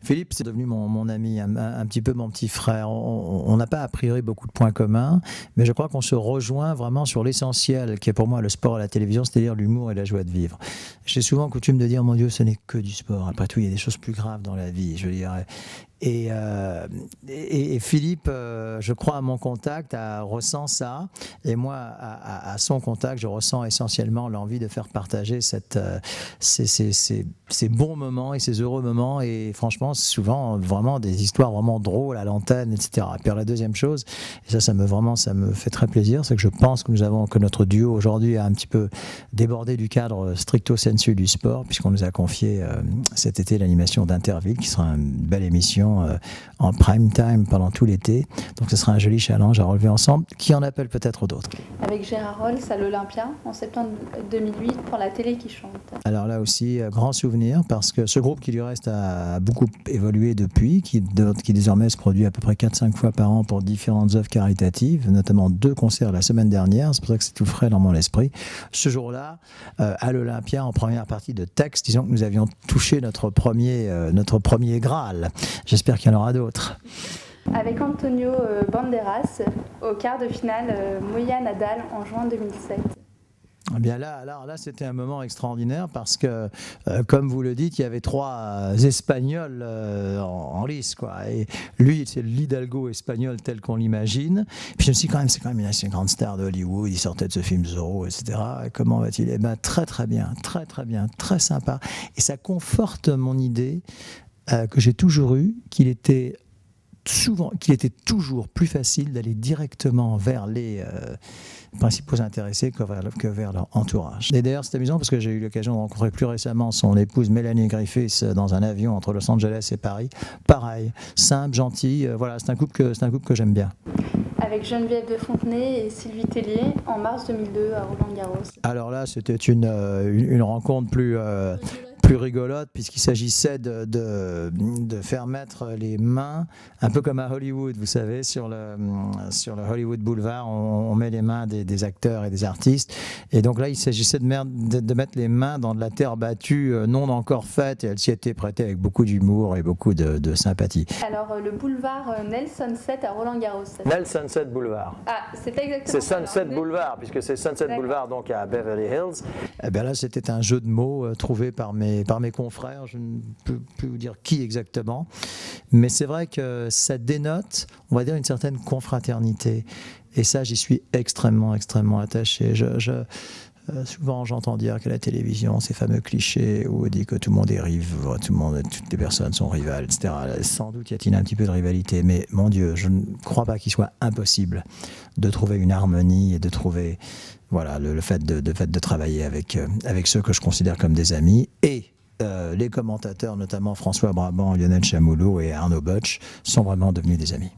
Philippe, c'est devenu mon ami, un petit peu mon petit frère. On n'a pas a priori beaucoup de points communs, mais je crois qu'on se rejoint vraiment sur l'essentiel, qui est pour moi le sport et la télévision, c'est-à-dire l'humour et la joie de vivre. J'ai souvent coutume de dire, mon Dieu, ce n'est que du sport. Après tout, il y a des choses plus graves dans la vie, je veux dire. Et Philippe, je crois à mon contact, ressent ça. Et moi, à son contact, je ressens essentiellement l'envie de faire partager ces bons moments et ces heureux moments. Et franchement, souvent, vraiment des histoires vraiment drôles à l'antenne, etc. Et puis la deuxième chose, et ça me fait très plaisir, c'est que je pense que notre duo aujourd'hui a un petit peu débordé du cadre stricto sensu du sport, puisqu'on nous a confié cet été l'animation d'Interville, qui sera une belle émission en prime time pendant tout l'été. Donc ce sera un joli challenge à relever ensemble, qui en appelle peut-être d'autres. Avec Gérard Rolls à l'Olympia en septembre 2008 pour La télé qui chante. Alors là aussi, grand souvenir, parce que ce groupe qui du reste a beaucoup évolué depuis, qui désormais se produit à peu près 4-5 fois par an pour différentes œuvres caritatives, notamment 2 concerts la semaine dernière, c'est pour ça que c'est tout frais dans mon esprit. Ce jour-là, à l'Olympia, en première partie de texte, disons que nous avions touché notre premier Graal. J'espère qu'il y en aura d'autres. Avec Antonio Banderas au quart de finale Moya-Nadal en juin 2007. Eh bien là, c'était un moment extraordinaire parce que, comme vous le dites, il y avait 3 Espagnols en lice, quoi. Et lui, c'est l'Hidalgo espagnol tel qu'on l'imagine. Puis je me suis dit, c'est quand même une grande star de Hollywood, il sortait de ce film Zorro, etc. Comment va-t-il? Eh bien, très bien, très sympa. Et ça conforte mon idée que j'ai toujours eue, qu'il était toujours plus facile d'aller directement vers les principaux intéressés que vers leur entourage. Et d'ailleurs, c'est amusant parce que j'ai eu l'occasion de rencontrer plus récemment son épouse Mélanie Griffiths dans un avion entre Los Angeles et Paris. Pareil, simple, gentil, voilà, c'est un couple que j'aime bien. Avec Geneviève de Fontenay et Sylvie Tellier en mars 2002 à Roland-Garros. Alors là, c'était une rencontre plus rigolote, puisqu'il s'agissait de faire mettre les mains, un peu comme à Hollywood, vous savez, sur le Hollywood Boulevard, on met les mains des acteurs et des artistes, et donc là il s'agissait de mettre les mains dans de la terre battue non encore faite, et elle s'y était prêtée avec beaucoup d'humour et beaucoup de sympathie. Alors le boulevard Nelson-7 à Roland-Garros. Nelson-7 Boulevard. Ah, c'est pas exactement. C'est Sunset Boulevard, puisque c'est Sunset Boulevard donc à Beverly Hills. Eh bien là, c'était un jeu de mots trouvé par mes confrères, je ne peux plus vous dire qui exactement, mais c'est vrai que ça dénote, on va dire, une certaine confraternité, et ça, j'y suis extrêmement attaché. Souvent, j'entends dire qu'à la télévision, ces fameux clichés où on dit que tout le monde est toutes les personnes sont rivales, etc. Sans doute y a-t-il un petit peu de rivalité, mais mon Dieu, je ne crois pas qu'il soit impossible de trouver une harmonie et de trouver, voilà, le fait de travailler avec ceux que je considère comme des amis, et les commentateurs, notamment François Brabant, Lionel Chamoulot et Arnaud Butch, sont vraiment devenus des amis.